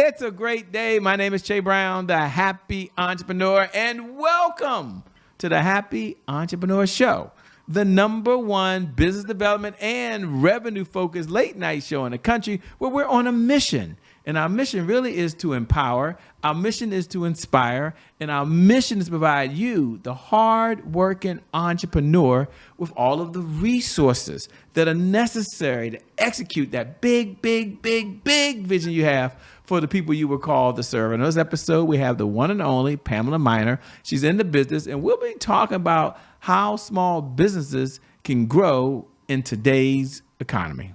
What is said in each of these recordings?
It's a great day. My name is Che Brown, the Happy Entrepreneur, and welcome to the Happy Entrepreneur Show, the #1 business development and revenue-focused late-night show in the country where we're on a mission. And our mission really is to empower, our mission is to inspire, and our mission is to provide you, the hard-working entrepreneur, with all of the resources that are necessary to execute that big vision you have for the people you were called to serve. In this episode, we have the one and only Pamela Minor. She's in the business, and we'll be talking about how small businesses can grow in today's economy.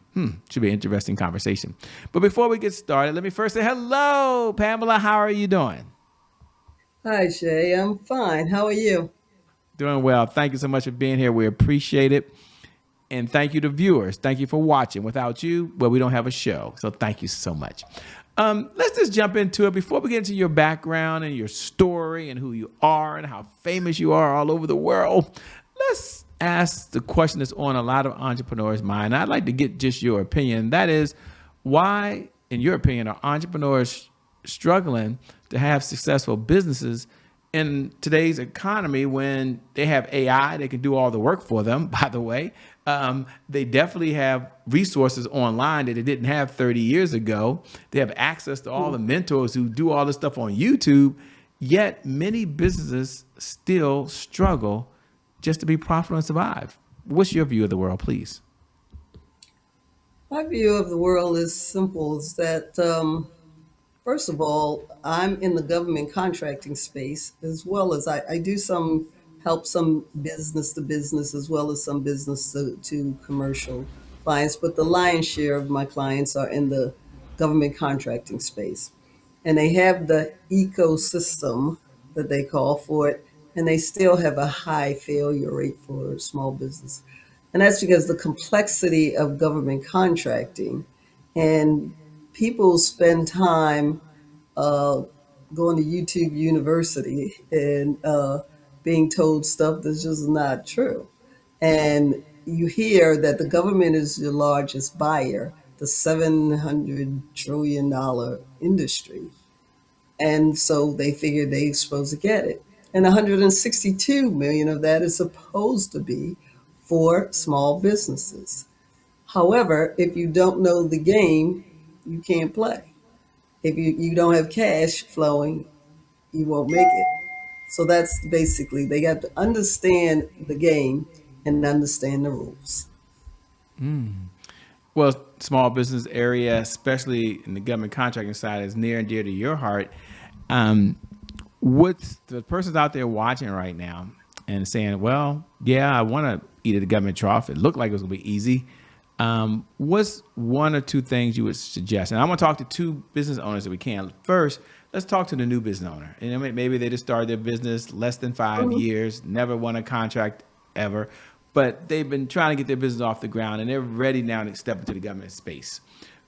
Should be an interesting conversation. But before we get started, let me first say hello, Pamela. How are you doing? Hi, Shay. I'm fine. How are you? Doing well. Thank you so much for being here. We appreciate it. And thank you to viewers. Thank you for watching. Without you, well, we don't have a show. So thank you so much. Let's just jump into it. Before we get into your background and your story and who you are and how famous you are all over the world, let's ask the question that's on a lot of entrepreneurs' mind. I'd like to get just your opinion. That is, why, in your opinion, are entrepreneurs struggling to have successful businesses in today's economy when they have AI, they can do all the work for them, by the way. They definitely have resources online that they didn't have 30 years ago. They have access to all the mentors who do all this stuff on YouTube, yet many businesses still struggle just to be profitable and survive. What's your view of the world, please? My view of the world is simple. Is that first of all, I'm in the government contracting space as well as I do some help some business to business as well as some business to commercial clients. But the lion's share of my clients are in the government contracting space, and they have the ecosystem that they call for it, and they still have a high failure rate for small business. And that's because the complexity of government contracting, and people spend time going to YouTube University and being told stuff that's just not true. And you hear that the government is your largest buyer, the $700 trillion industry. And so they figured they're supposed to get it. And 162 million of that is supposed to be for small businesses. However, if you don't know the game, you can't play. If you don't have cash flowing, you won't make it. So that's basically, they got to understand the game and understand the rules. Well, small business area, especially in the government contracting side, is near and dear to your heart. What's the person's out there watching right now and saying, well, yeah, I want to eat at the government trough. It looked like it was going to be easy. What's one or two things you would suggest? And I want to talk to two business owners that we can. First, let's talk to the new business owner. And maybe they just started their business less than 5 years, never won a contract ever, but they've been trying to get their business off the ground and they're ready now to step into the government space.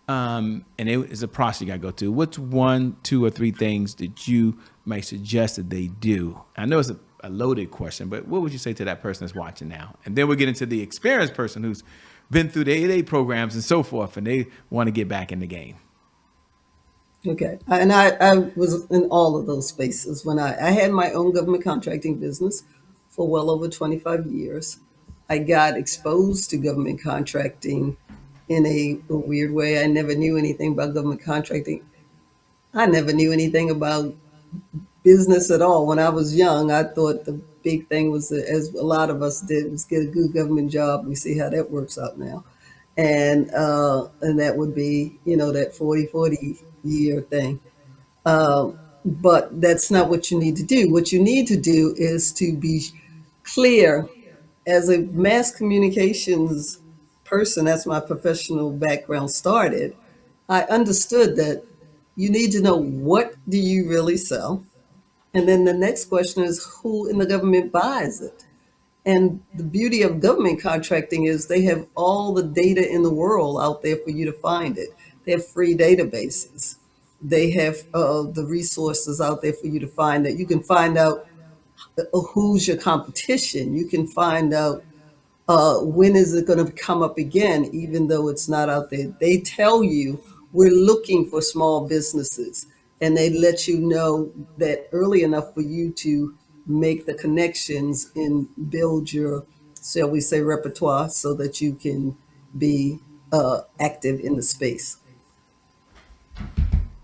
And it's a process you got to go through. What's one, two, or three things that you might suggest that they do? I know it's a loaded question, but what would you say to that person that's watching now? And then we'll get into the experienced person who's been through the 8A programs and so forth, and they want to get back in the game. Okay. And I was in all of those spaces when I had my own government contracting business for well over 25 years. I got exposed to government contracting in a weird way. I never knew anything about government contracting. I never knew anything about business at all. When I was young, I thought the big thing was, as a lot of us did, was get a good government job. We see how that works out now. And that would be, that 40 year thing. But that's not what you need to do. What you need to do is to be clear. As a mass communications person, that's my professional background started, I understood that you need to know, what do you really sell? And then the next question is, who in the government buys it? And the beauty of government contracting is they have all the data in the world out there for you to find it. They have free databases. They have the resources out there for you to find that. You can find out who's your competition. You can find out when is it going to come up again, even though it's not out there. They tell you we're looking for small businesses, and they let you know that early enough for you to make the connections and build your, shall we say, repertoire so that you can be active in the space.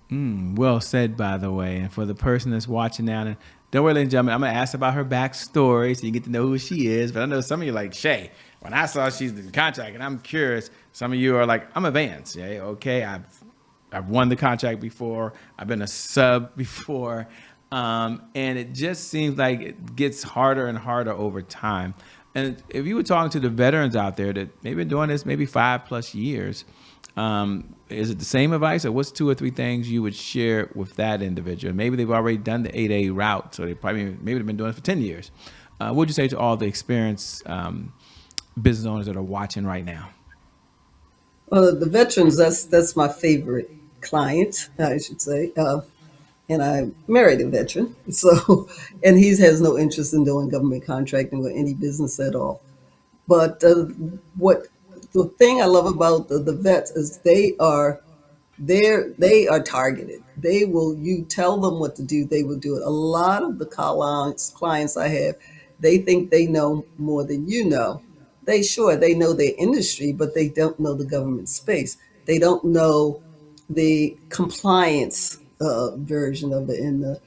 Well said, by the way. And for the person that's watching now, and don't worry, ladies and gentlemen, I'm going to ask about her backstory so you get to know who she is. But I know some of you are like, Shay, when I saw she's the contract, and I'm curious, some of you are like, I'm advanced. Yeah, okay, I've won the contract before. I've been a sub before. And it just seems like it gets harder and harder over time. And if you were talking to the veterans out there that maybe been doing this maybe 5+ years, is it the same advice, or what's 2 or 3 things you would share with that individual? Maybe they've already done the 8A route, so they probably maybe they've been doing it for 10 years. What would you say to all the experienced business owners that are watching right now? The veterans, that's my favorite client, I should say. And I married a veteran, so and he has no interest in doing government contracting or any business at all. But what the thing I love about the vets is they are targeted. They will, you tell them what to do, they will do it. A lot of the clients I have, they think they know more than you know. They know their industry, but they don't know the government space. They don't know the compliance version of it in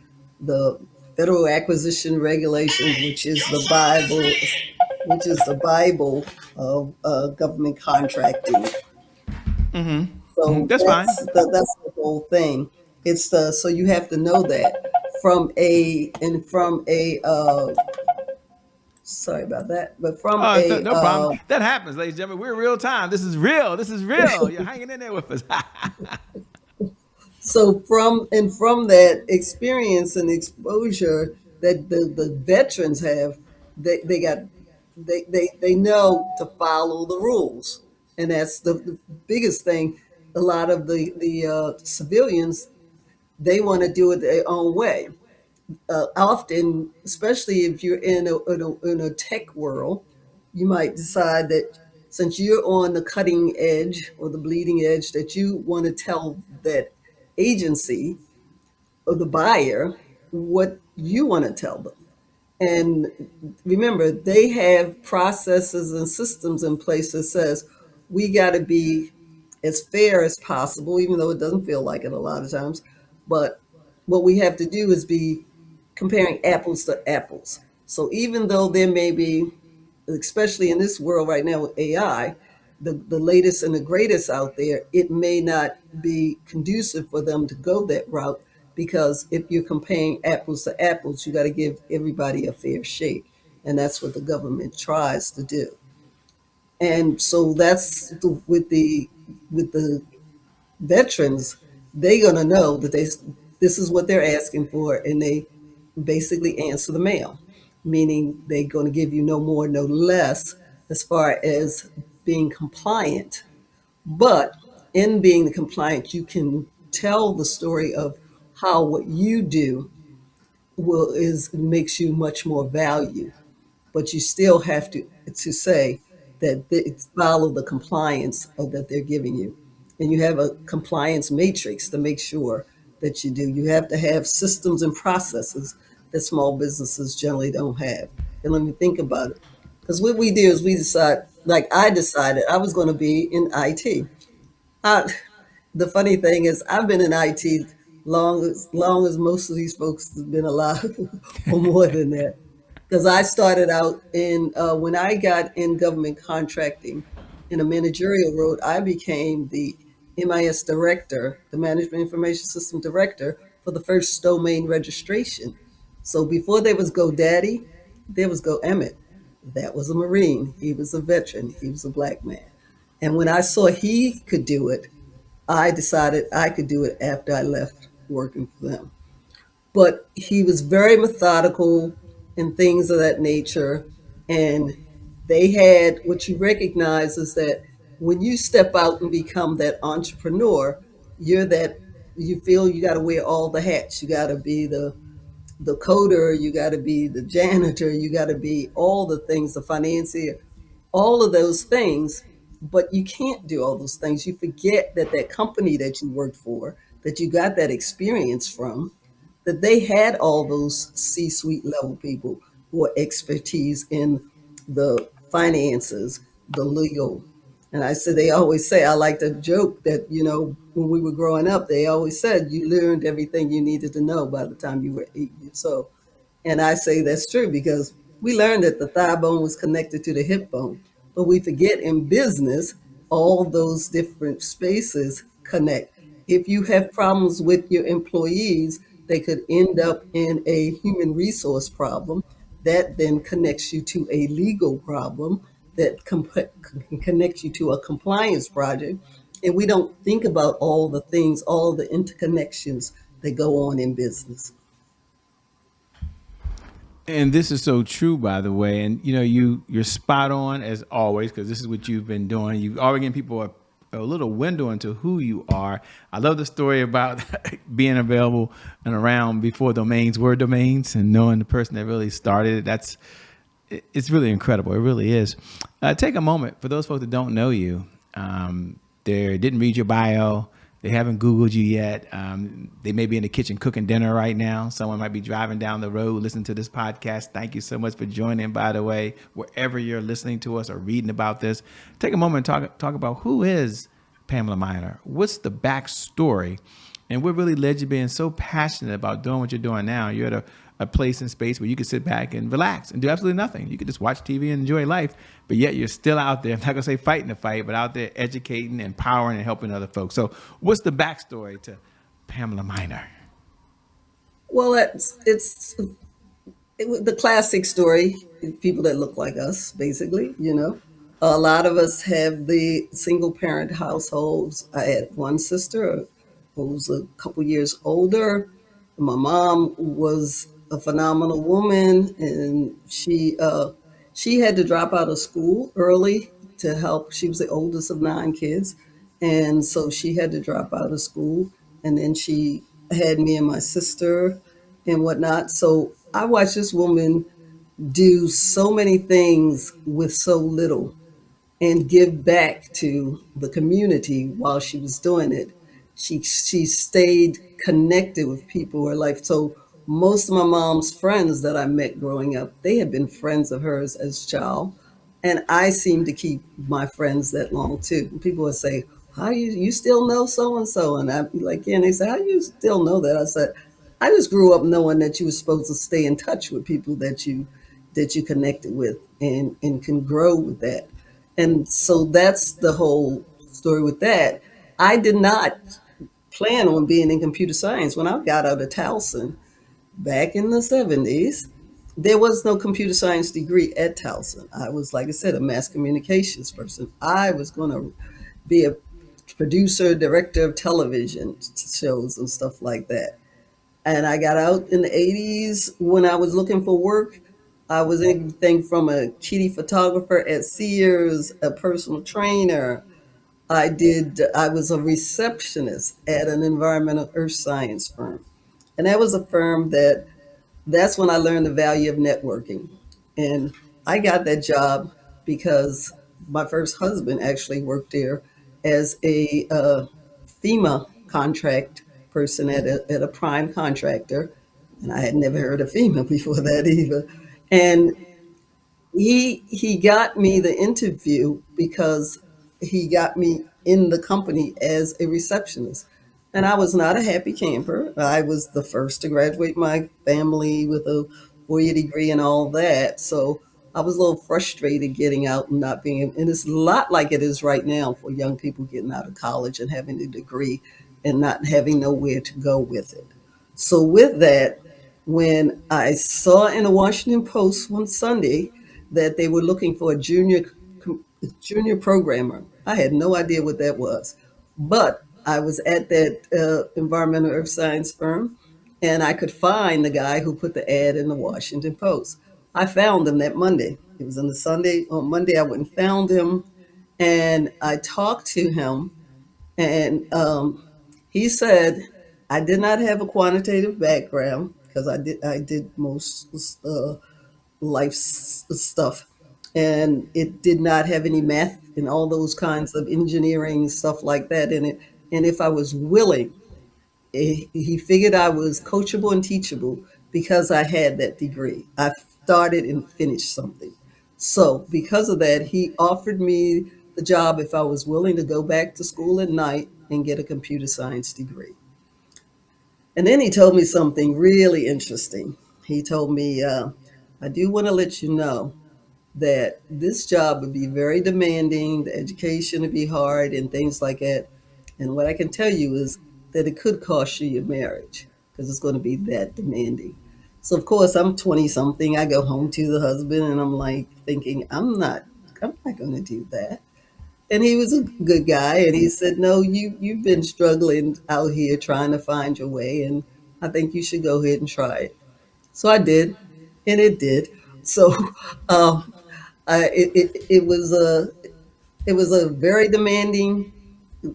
the Federal Acquisition Regulations, which is the Bible of government contracting. So That's fine. that's the whole thing. It's the so you have to know that from a sorry about that, but from Oh, a no problem. That happens, ladies and gentlemen. We're in real time. This is real. This is real. You're hanging in there with us. so from that experience and exposure that the veterans have, they got they know to follow the rules, and that's the biggest thing. A lot of the civilians, they want to do it their own way. Often, especially if you're in a tech world, you might decide that since you're on the cutting edge or the bleeding edge, that you want to tell that agency or the buyer what you want to tell them. And remember, they have processes and systems in place that says we got to be as fair as possible, even though it doesn't feel like it a lot of times. But what we have to do is be comparing apples to apples. So even though there may be, especially in this world right now with AI, the latest and the greatest out there, it may not be conducive for them to go that route, because if you're comparing apples to apples, you got to give everybody a fair shake. And that's what the government tries to do. And so with the veterans, they're going to know that this is what they're asking for, and they basically answer the mail, meaning they're going to give you no more, no less as far as being compliant. But in being compliant, you can tell the story of how what you do will is makes you much more value, but you still have to say that it's follow the compliance of that they're giving you, and you have a compliance matrix to make sure that you do. You have to have systems and processes that small businesses generally don't have. And let me think about it, because what we do is we decide. Like I decided I was going to be in IT. The funny thing is, I've been in IT long as most of these folks have been alive, or more than that. Because I started out in when I got in government contracting in a managerial role, I became the MIS director, the Management Information System director, for the first domain registration. So before there was GoDaddy, there was GoEmmett. That was a Marine. He was a veteran. He was a black man. And when I saw he could do it, I decided I could do it after I left working for them. But he was very methodical and things of that nature. And they had what you recognize is that when you step out and become that entrepreneur, you're that you feel you got to wear all the hats. You got to be the coder, you got to be the janitor, you got to be all the things, the financier, all of those things. but you can't do all those things. You forget that that company that you worked for, that you got that experience from, that they had all those C-suite level people who are expertise in the finances, the legal. And I said, they always say, I like to joke that, when we were growing up, they always said you learned everything you needed to know by the time you were 8 years old. And I say that's true because we learned that the thigh bone was connected to the hip bone, but we forget in business, all those different spaces connect. If you have problems with your employees, they could end up in a human resource problem that then connects you to a legal problem that connects you to a compliance project. And we don't think about all the things, all the interconnections that go on in business. And this is so true, by the way. And you're spot on as always, because this is what you've been doing. You've already given people a little window into who you are. I love the story about being available and around before domains were domains, and knowing the person that really started it. It's really incredible. It really is. Take a moment for those folks that don't know you. They didn't read your bio. They haven't Googled you yet. They may be in the kitchen cooking dinner right now. Someone might be driving down the road listening to this podcast. Thank you so much for joining, by the way, wherever you're listening to us or reading about this. Take a moment and talk about who is Pamela Minor. What's the backstory? And what really led you being so passionate about doing what you're doing now? You're at a place and space where you can sit back and relax and do absolutely nothing. You can just watch TV and enjoy life, but yet you're still out there. I'm not gonna say fighting the fight, but out there educating, empowering, and helping other folks. So what's the backstory to Pamela Minor? Well, the classic story, people that look like us, basically. A lot of us have the single parent households. I had one sister who was a couple years older. My mom was a phenomenal woman, and she had to drop out of school early to help. She was the oldest of 9 kids, and so she had to drop out of school. And then she had me and my sister and whatnot. So I watched this woman do so many things with so little and give back to the community while she was doing it. She stayed connected with people in her life. So most of my mom's friends that I met growing up, they had been friends of hers as a child. And I seem to keep my friends that long too. And people would say, how you still know so and so? And I'd be like, yeah, and they say, how do you still know that? I said, I just grew up knowing that you were supposed to stay in touch with people that you connected with and can grow with that. And so that's the whole story with that. I did not plan on being in computer science when I got out of Towson back in the 70s. There was no computer science degree at Towson. I was, like I said, a mass communications person. I was going to be a producer, director of television shows and stuff like that. And I got out in the 80s when I was looking for work. I was everything from a kitty photographer at Sears, a personal trainer. I was a receptionist at an environmental earth science firm. And that was a firm that's when I learned the value of networking. And I got that job because my first husband actually worked there as a FEMA contract person at a prime contractor. And I had never heard of FEMA before that either. And he got me the interview because he got me in the company as a receptionist. And I was not a happy camper. I was the first to graduate my family with a 4-year degree and all that. So I was a little frustrated getting out and not being, and it's a lot like it is right now for young people getting out of college and having a degree and not having nowhere to go with it. So with that, when I saw in the Washington Post one Sunday that they were looking for a junior programmer, I had no idea what that was, but I was at that environmental earth science firm, and I could find the guy who put the ad in the Washington Post. I found him that Monday. It was on the Sunday. On Monday, I went and found him, and I talked to him, and he said, I did not have a quantitative background because I did most life stuff, and it did not have any math and all those kinds of engineering stuff like that in it. And if I was willing, he figured I was coachable and teachable because I had that degree. I started and finished something. So because of that, he offered me the job if I was willing to go back to school at night and get a computer science degree. And then he told me something really interesting. He told me, I do want to let you know that this job would be very demanding, the education would be hard, and things like that. And what I can tell you is that it could cost you your marriage because it's going to be that demanding. So, of course, I'm 20 something. I go home to the husband and I'm like thinking, I'm not going to do that. And he was a good guy. And he said, no, you've been struggling out here trying to find your way. And I think you should go ahead and try it. So I did. And it did. So, um, it was a very demanding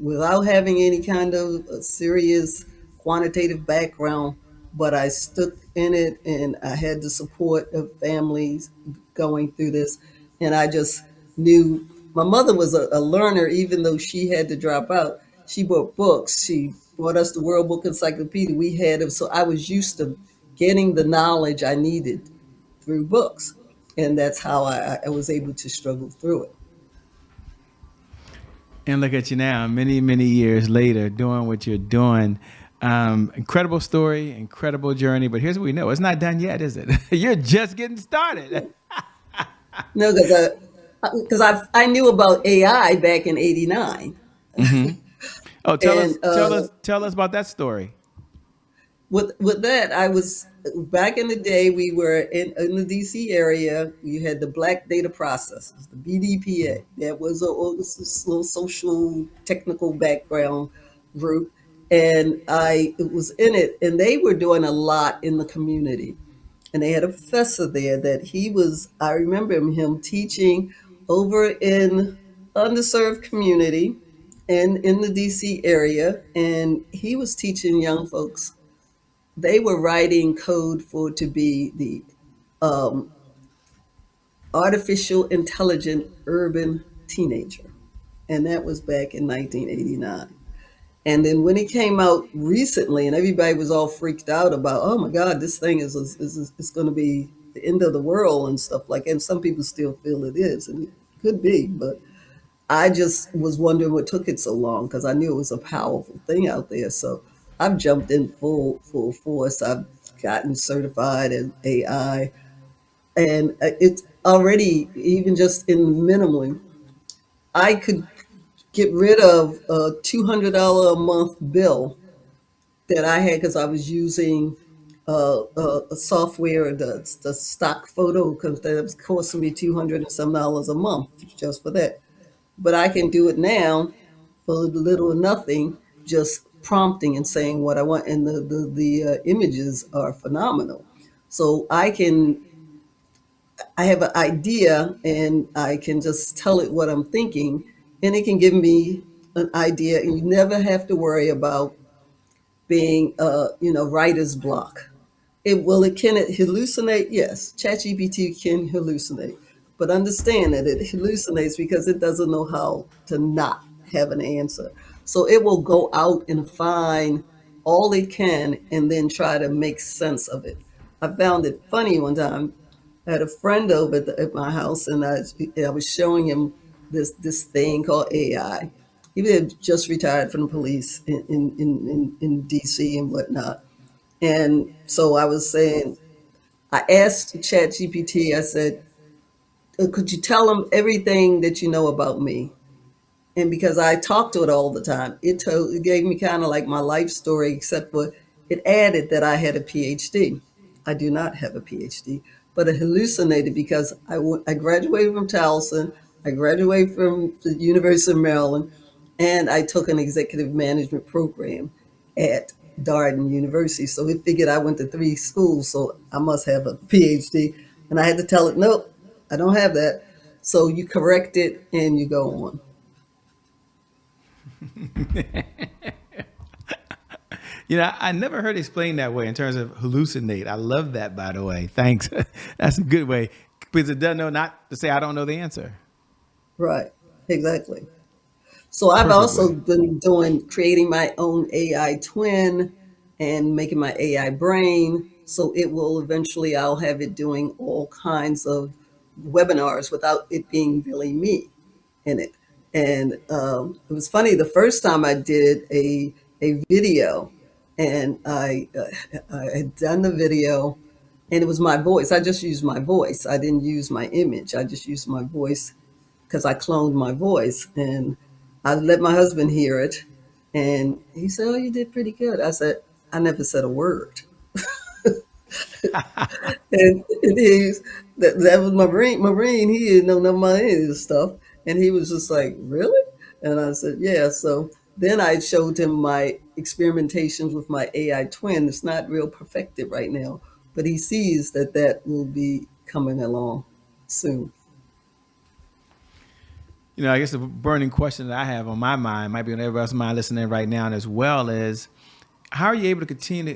without having any kind of a serious quantitative background, but I stuck in it and I had the support of families going through this. And I just knew my mother was a learner, even though she had to drop out. She bought books. She bought us the World Book Encyclopedia. We had it. So I was used to getting the knowledge I needed through books. And that's how I was able to struggle through it. And look at you now, many, many years later, doing what you're doing. Incredible story, incredible journey. But here's what we know: it's not done yet, is it? You're just getting started. No, because I knew about AI back in '89, Oh, and tell us about that story. with that, I was back in the day. We were in the DC area. You had the Black Data Processors, the BDPA. That was a little social technical background group, and I was in it. And they were doing a lot in the community. And they had a professor there that he was. I remember him teaching over in underserved community and in the DC area, and he was teaching young folks. They were writing code for to be the um, artificial intelligent urban teenager, and that was back in 1989. And then when it came out recently, and everybody was all freaked out about, oh my God, this thing is going to be the end of the world and stuff like that. And some people still feel it is, and it could be, but I just was wondering what took it so long because I knew it was a powerful thing out there. So I've jumped in full force. I've gotten certified in AI, and it's already even just in minimally, I could get rid of a $200 a month bill that I had because I was using a software, the stock photo, because that was costing me 200 and some dollars a month just for that. But I can do it now for little or nothing, just prompting and saying what I want, and the images are phenomenal. So I have an idea and I can just tell it what I'm thinking, and it can give me an idea, and you never have to worry about being writer's block. It can it hallucinate? Yes, ChatGPT can hallucinate, but understand that it hallucinates because it doesn't know how to not have an answer. So it will go out and find all it can and then try to make sense of it. I found it funny one time. I had a friend over at my house, and I was showing him this thing called AI. He had just retired from the police in DC and whatnot. And so I was saying, I asked ChatGPT, I said, could you tell him everything that you know about me? And because I talk to it all the time, it gave me kind of like my life story, except for it added that I had a PhD. I do not have a PhD, but it hallucinated because I graduated from Towson, I graduated from the University of Maryland, and I took an executive management program at Darden University. So it figured I went to three schools, so I must have a PhD. And I had to tell it, nope, I don't have that. So you correct it and you go on. I never heard it explained that way in terms of hallucinate. I love that, by the way. Thanks. That's a good way. because it doesn't know not to say I don't know the answer. Right. Exactly. So I've Perfect also way. been doing creating my own AI twin and making my AI brain. So it will eventually I'll have it doing all kinds of webinars without it being really me in it. And it was funny the first time I did a video, and I had done the video, and it was my voice. I just used my voice. I didn't use my image. I just used my voice because I cloned my voice, and I let my husband hear it, and he said, "Oh, you did pretty good." I said, "I never said a word." And that was my brain. My brain, he didn't know nothing about any of this stuff, and he was just like, "Really?" And I said, "Yeah." So then I showed him my experimentations with my AI twin. It's not real perfected right now, but he sees that that will be coming along soon. I guess the burning question that I have on my mind, might be on everybody else's mind listening right now as well, is how are you able to continue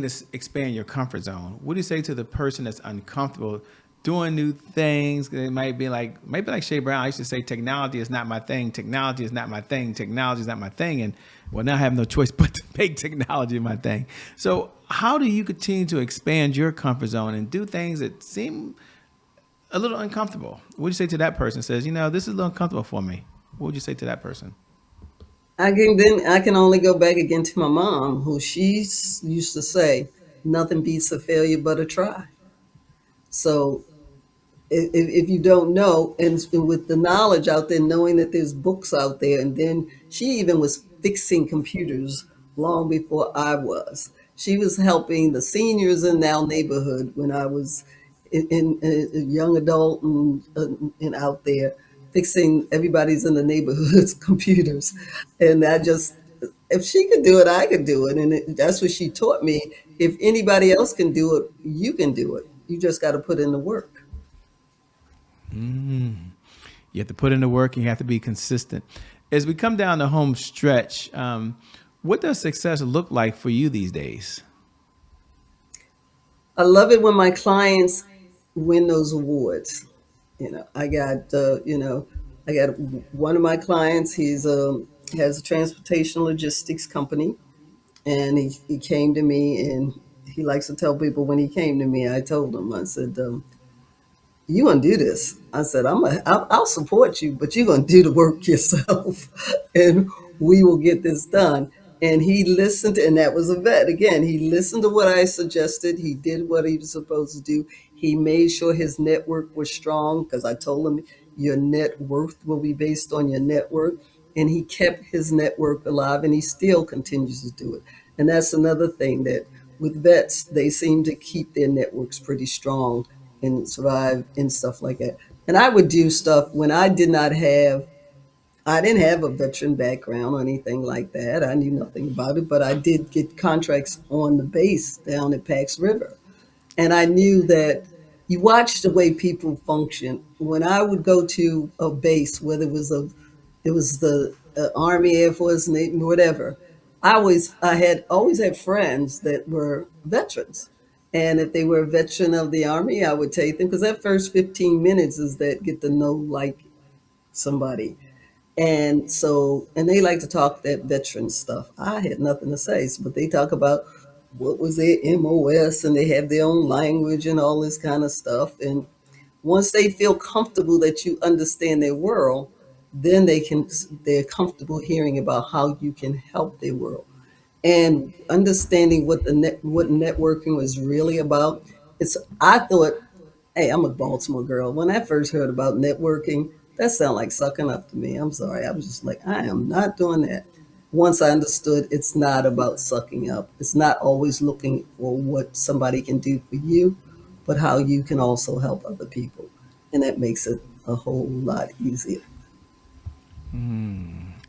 to expand your comfort zone? What do you say to the person that's uncomfortable doing new things? It might be like maybe like Shay Brown. I used to say technology is not my thing. Technology is not my thing. Technology is not my thing. And well, now I have no choice but to make technology my thing. So how do you continue to expand your comfort zone and do things that seem a little uncomfortable? What do you say to that person? Says, this is a little uncomfortable for me. What would you say to that person? I can only go back again to my mom, who used to say, "Nothing beats a failure but a try." So if you don't know, and with the knowledge out there, knowing that there's books out there, and then she even was fixing computers long before I was. She was helping the seniors in our neighborhood when I was in a young adult and out there fixing everybody's in the neighborhood's computers. And I just, if she could do it, I could do it. And that's what she taught me. If anybody else can do it, you can do it. You just got to put in the work. You have to put in the work and you have to be consistent. As we come down the home stretch, what does success look like for you these days? I love it when my clients win those awards. I got one of my clients. He's has a transportation logistics company, and he came to me, and he likes to tell people when he came to me, I told him, I said, "You gonna do this?" I said, I'll support you, but you're gonna do the work yourself, and we will get this done." And he listened, and that was a vet. Again, he listened to what I suggested. He did what he was supposed to do. He made sure his network was strong because I told him your net worth will be based on your network. And he kept his network alive, and he still continues to do it. And that's another thing that with vets, they seem to keep their networks pretty strong and survive and stuff like that. And I would do stuff when I didn't have a veteran background or anything like that. I knew nothing about it, but I did get contracts on the base down at Pax River. And I knew that you watch the way people function. When I would go to a base, whether it was the Army, Air Force, Navy, whatever, I had always had friends that were veterans. And if they were a veteran of the Army, I would take them because that first 15 minutes is that get to know like somebody. And so, and they like to talk that veteran stuff. I had nothing to say, but they talk about what was their MOS, and they have their own language and all this kind of stuff. And once they feel comfortable that you understand their world, then they're comfortable hearing about how you can help their world and understanding what networking was really about. I thought, hey, I'm a Baltimore girl. When I first heard about networking, that sounded like sucking up to me. I'm sorry. I was just like, I am not doing that. Once I understood it's not about sucking up. It's not always looking for what somebody can do for you, but how you can also help other people. And that makes it a whole lot easier.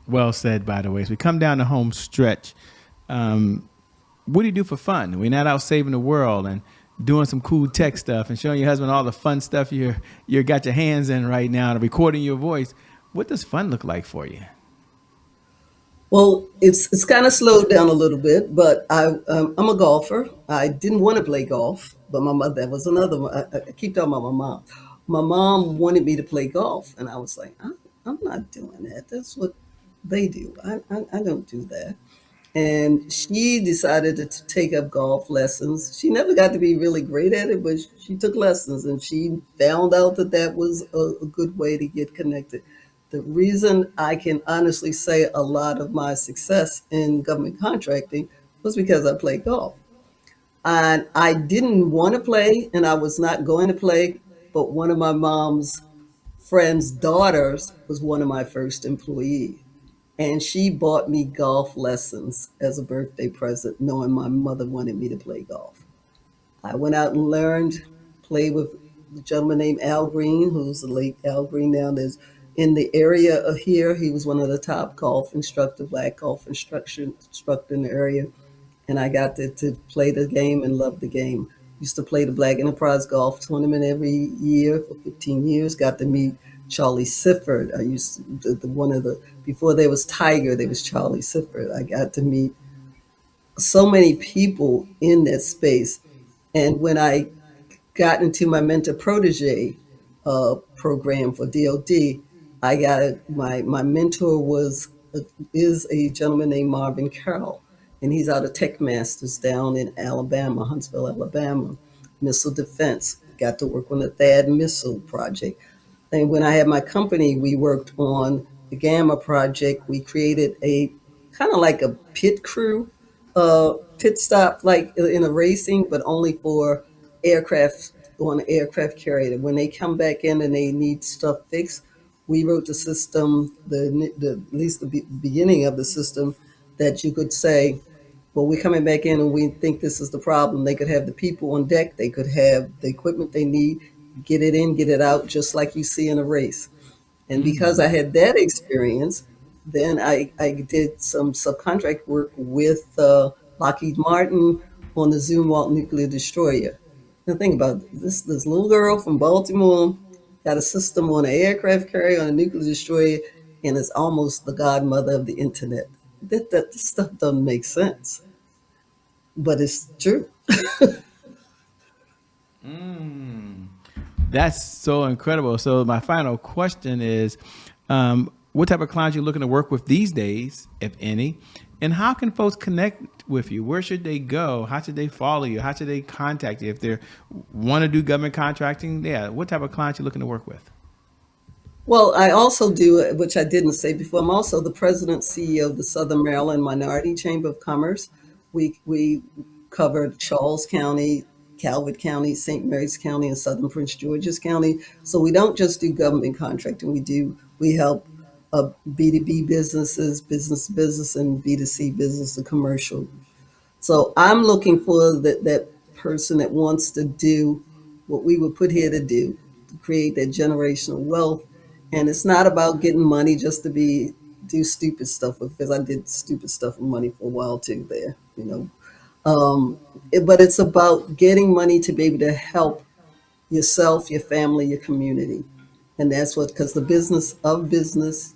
Well said, by the way. As we come down the home stretch, what do you do for fun? We're not out saving the world and doing some cool tech stuff and showing your husband all the fun stuff you got your hands in right now and recording your voice. What does fun look like for you? Well, it's kind of slowed down a little bit, but I'm a golfer. I didn't want to play golf, but my mother, that was another one. I keep talking about my mom. my mom wanted me to play golf, and I was like, I'm not doing that. That's what they do. I don't do that. And she decided to take up golf lessons. She never got to be really great at it, but she took lessons, and she found out that that was a good way to get connected. The reason I can honestly say a lot of my success in government contracting was because I played golf. And I didn't want to play, and I was not going to play, but one of my mom's friend's daughters was one of my first employees. And she bought me golf lessons as a birthday present, knowing my mother wanted me to play golf. I went out and learned, played with a gentleman named Al Green, who's the late Al Green now. There's in the area of here, he was one of the top golf instructor, black golf instructor in the area. And I got to play the game and love the game. Used to play the Black Enterprise Golf Tournament every year for 15 years. Got to meet Charlie Sifford. I used to, one of the, before there was Tiger, there was Charlie Sifford. I got to meet so many people in that space. And when I got into my mentor protege program for DOD, I got my mentor is a gentleman named Marvin Carroll, and he's out of Tech Masters down in Alabama, Huntsville, Alabama, missile defense. Got to work on the THAAD missile project. And when I had my company, we worked on the Gamma project. We created a kind of like a pit crew, pit stop, like in a racing, but only for aircraft on an aircraft carrier. When they come back in and they need stuff fixed, we wrote the system, at least the beginning of the system, that you could say, well, we're coming back in and we think this is the problem. They could have the people on deck, they could have the equipment they need, get it in, get it out, just like you see in a race. And because I had that experience, then I did some subcontract work with Lockheed Martin on the Zumwalt nuclear destroyer. Now think about this little girl from Baltimore got a system on an aircraft carrier on a nuclear destroyer, and is almost the godmother of the internet. That stuff doesn't make sense, but it's true. That's so incredible. So my final question is, what type of clients you're looking to work with these days, if any, and how can folks connect with you? Where should they go? How should they follow you? How should they contact you if they want to do government contracting? Yeah, what type of clients you looking to work with? Well, I also do, which I didn't say before, I'm also the president CEO of the Southern Maryland Minority Chamber of Commerce. We covered Charles County, Calvert County, St. Mary's County, and Southern Prince George's County. So we don't just do government contracting. We help B2B businesses, business to business, and B2C business to commercial. So I'm looking for that person that wants to do what we were put here to do, to create that generational wealth. And it's not about getting money just to do stupid stuff with, because I did stupid stuff with money for a while too there, you know. But it's about getting money to be able to help yourself, your family, your community. And that's what, because the business of business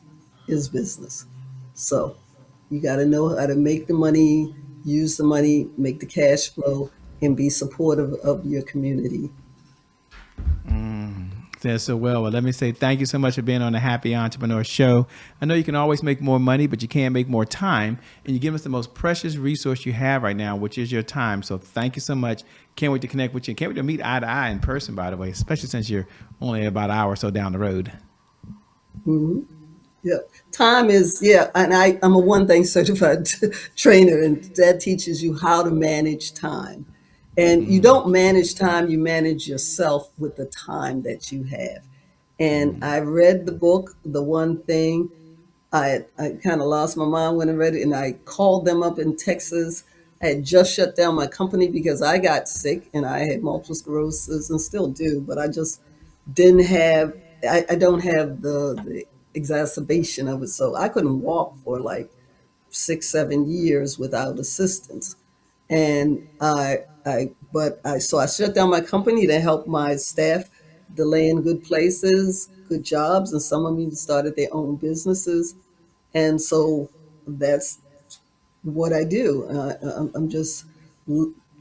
is business. So you got to know how to make the money, use the money, make the cash flow, and be supportive of your community. Says so well. Well, let me say thank you so much for being on the Happy Entrepreneur Show. I know you can always make more money, but you can't make more time. And you give us the most precious resource you have right now, which is your time. So thank you so much. Can't wait to connect with you. Can't wait to meet eye to eye in person, by the way, especially since you're only about an hour or so down the road. Yeah. Time is, yeah. And I'm a one thing certified trainer, and that teaches you how to manage time. And you don't manage time, you manage yourself with the time that you have. And I read the book, The One Thing. I kind of lost my mind when I read it, and I called them up in Texas. I had just shut down my company because I got sick and I had multiple sclerosis and still do, but I just didn't have, I don't have the exacerbation of it. So I couldn't walk for like 6, 7 years without assistance. And so I shut down my company to help my staff delay in good places, good jobs, and some of them started their own businesses. And so that's what I do. I'm just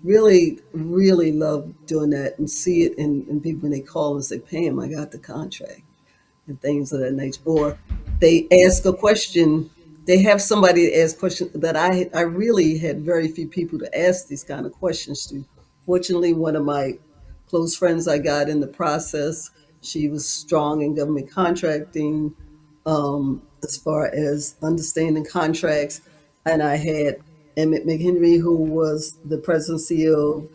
really, really love doing that and see it in people when they call and say, Pam, I got the contract, and things of that nature. Or they ask a question, they have somebody to ask questions that I really had very few people to ask these kind of questions to. Fortunately, one of my close friends I got in the process, she was strong in government contracting, as far as understanding contracts. And I had Emmett McHenry, who was the president and CEO of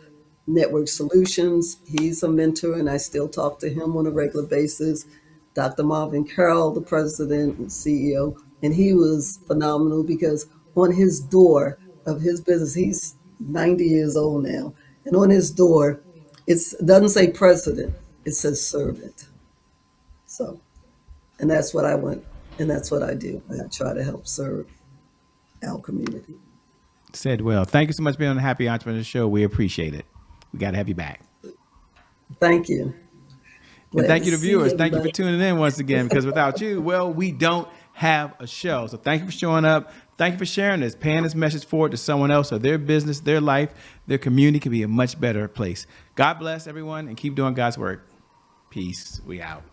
Network Solutions. He's a mentor, and I still talk to him on a regular basis. Dr. Marvin Carroll, the president and CEO, and he was phenomenal because on his door of his business, he's 90 years old now, and on his door, it doesn't say president, it says servant. So, and that's what I want, and that's what I do. I try to help serve our community. Said well. Thank you so much for being on the Happy Entrepreneur Show. We appreciate it. We got to have you back. Thank you. And Glad thank to you to see viewers. Thank you for everybody. tuning in once again, because without you, well, we don't have a show. So thank you for showing up. Thank you for sharing this, paying this message forward to someone else so their business, their life, their community can be a much better place. God bless everyone and keep doing God's work. Peace. We out.